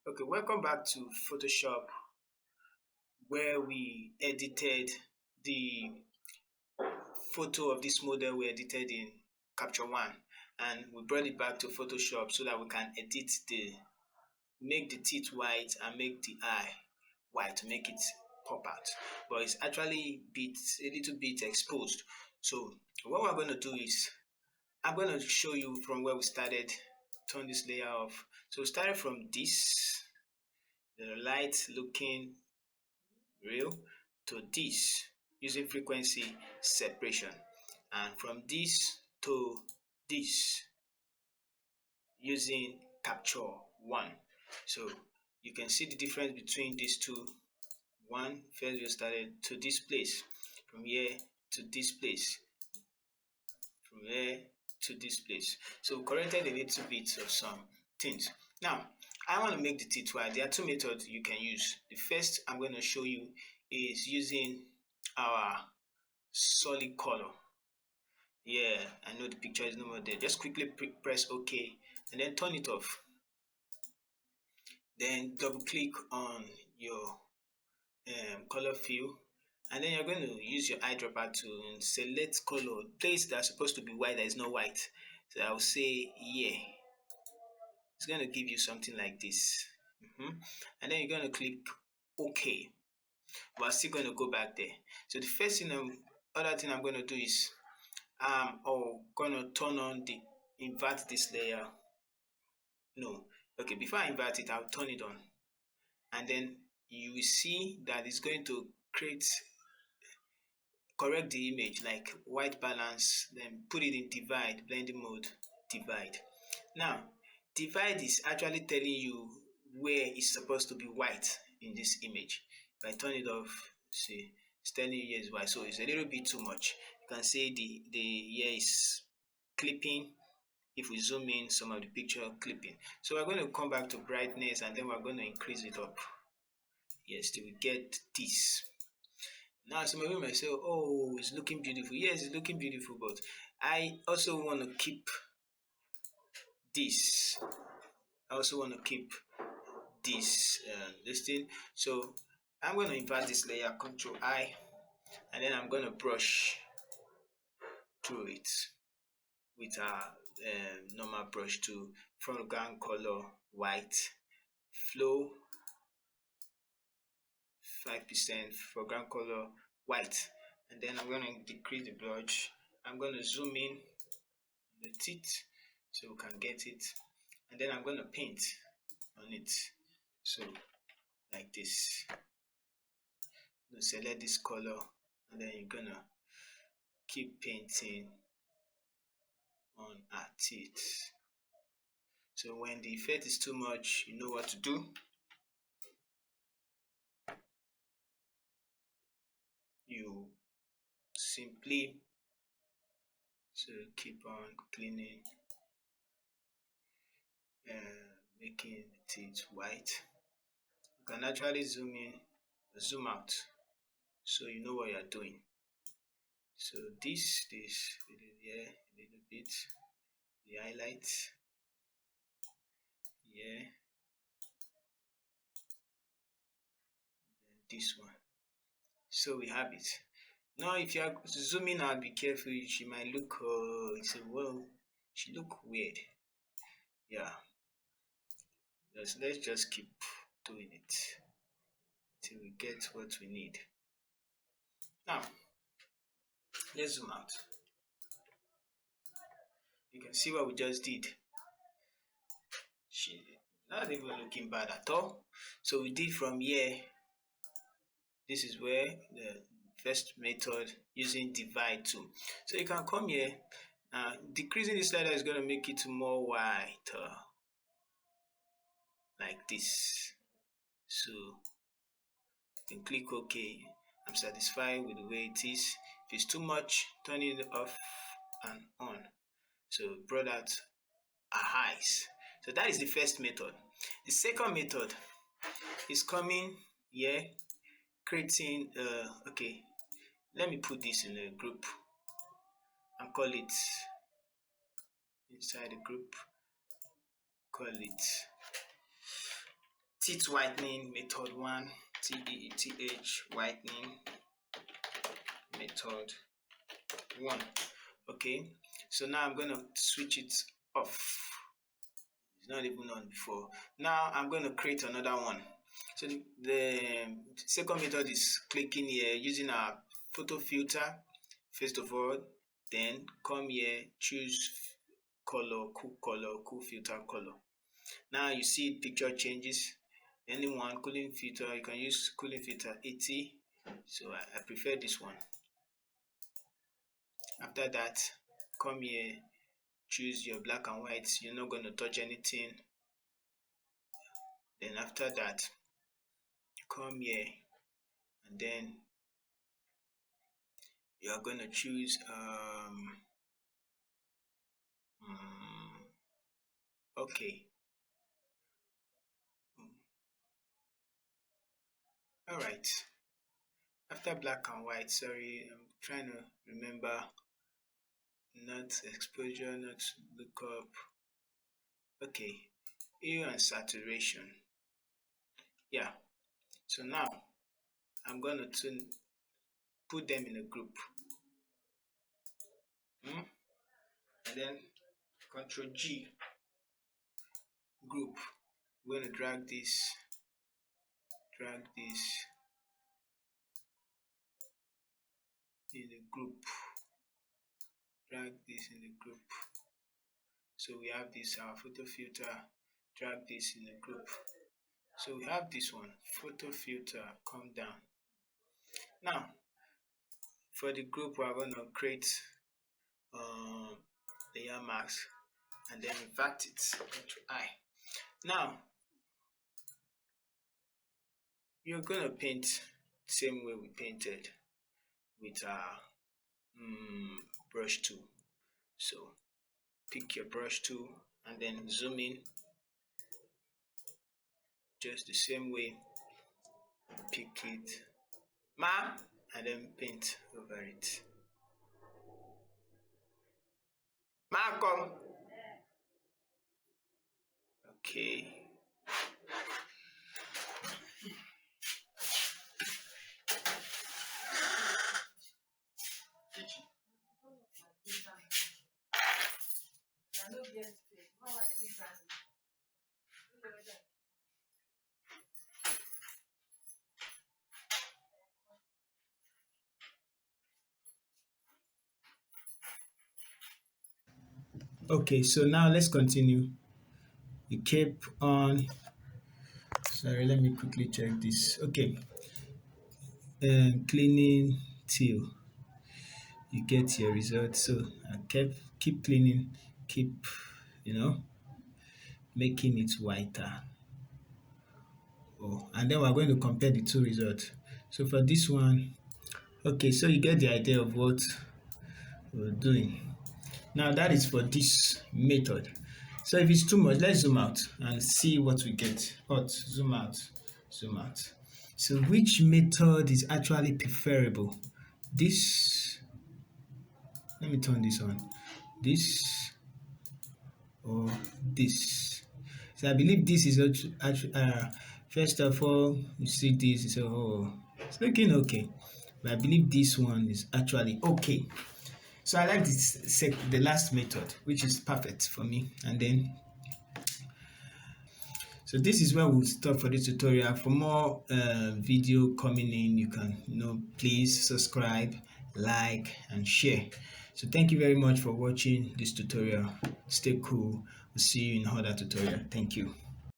Okay, welcome back to Photoshop, where we edited the photo of this model we edited in Capture One, and we brought it back to Photoshop so that we can edit make the teeth white and make the eye white to make it pop out. But it's actually a little bit exposed. So what we're going to do is I'm going to show you from where we started. Turn this layer off. So we started from this, the light looking real, to this using frequency separation, and from this to this using capture one. So you can see the difference between these two. One first we started to this place, from here to this place, from here to this place. So we corrected a little bit of some things. Now I want to make the teeth white. There are two methods you can use. The first I'm going to show you is using our solid color. Yeah, I know the picture is no more there. Just quickly press OK and then turn it off. Then double click on your color fill, and then you're going to use your eyedropper to select color place that's supposed to be white that is not white. So I'll say yeah, it's going to give you something like this. And then you're going to click OK. We're still going to go back there. So the first thing other thing I'm going to do is gonna turn on the invert this layer. No, okay, before I invert it, I'll turn it on, and then you will see that it's going to correct the image like white balance, then put it in divide, blending mode, divide. Now divide is actually telling you where it's supposed to be white in this image. If I turn it off, see, it's telling you here is white, so it's a little bit too much. You can see the here is clipping. If we zoom in, some of the picture clipping. So we're going to come back to brightness, and then we're going to increase it up. Yes, till we get this. Now some of you might say, oh, it's looking beautiful. Yes, it's looking beautiful, but I also want to keep this. I also want to keep this thing. So I'm going to invert this layer, Control I, and then I'm going to brush through it with our normal brush tool. Foreground color white, flow 5%, foreground color white, and then I'm going to decrease the brush. I'm going to zoom in on the teeth so we can get it, and then I'm going to paint on it. So like this, select this color, and then you're gonna keep painting on our teeth. So when the effect is too much, you know what to do. You simply keep on cleaning, making the teeth white. You can actually zoom in, zoom out, so you know what you're doing. So this here a little bit, the highlights here, and this one. So we have it. Now if you are zooming out, be careful. She might look say, well, she look weird. Yeah, let's just keep doing it till we get what we need. Now let's zoom out. You can see what we just did. She not even looking bad at all. So we did from here. This is where the first method, using divide tool. So you can come here. Decreasing the slider is going to make it more white, like this. So you can click OK. I'm satisfied with the way it is. If it's too much, turn it off and on. So brought out our eyes. So that is the first method. The second method is coming here, creating okay, let me put this in a group and call it inside the group, call it teeth whitening method 1, TEETH whitening method 1. Okay, so now I'm going to switch it off. It's not even on before. Now I'm going to create another one. So the second method is clicking here using our photo filter first of all, then come here, choose color, cool filter color. Now you see picture changes. Anyone cooling filter, you can use cooling filter 80. So I prefer this one. After that, come here, choose your black and white. You're not going to touch anything. Then after that, come here and then you are going to choose okay. All right. After black and white, sorry, I'm trying to remember, not exposure, not lookup. Okay, hue and saturation. Yeah. So now I'm going to put them in a group. And then Control G, group. We're going to drag this in the group. Drag this in the group. So we have this, our photo filter, drag this in the group. So we have this one, photo filter, come down. Now, for the group, we're going to create layer mask and then invert it into I. Now, you're going to paint the same way we painted with our brush tool. So pick your brush tool and then zoom in just the same way, pick it, and then paint over it. Come. Okay. Okay, so now let's continue. You keep on. Sorry, let me quickly check this. Okay, cleaning till you get your result. So I keep cleaning, keep making it whiter. And then we're going to compare the two results. So for this one, okay, so you get the idea of what we're doing. Now that is for this method. So if it's too much, let's zoom out and see what we get. Zoom out, zoom out. So which method is actually preferable? This, let me turn this on. This or this. So I believe this is actually, first of all, you see this, you say, oh, it's looking okay. But I believe this one is actually okay. So I like the last method, which is perfect for me. And then, so this is where we'll stop for this tutorial. For more video coming in, you can, please subscribe, like, and share. So thank you very much for watching this tutorial. Stay cool. We'll see you in another tutorial. Thank you.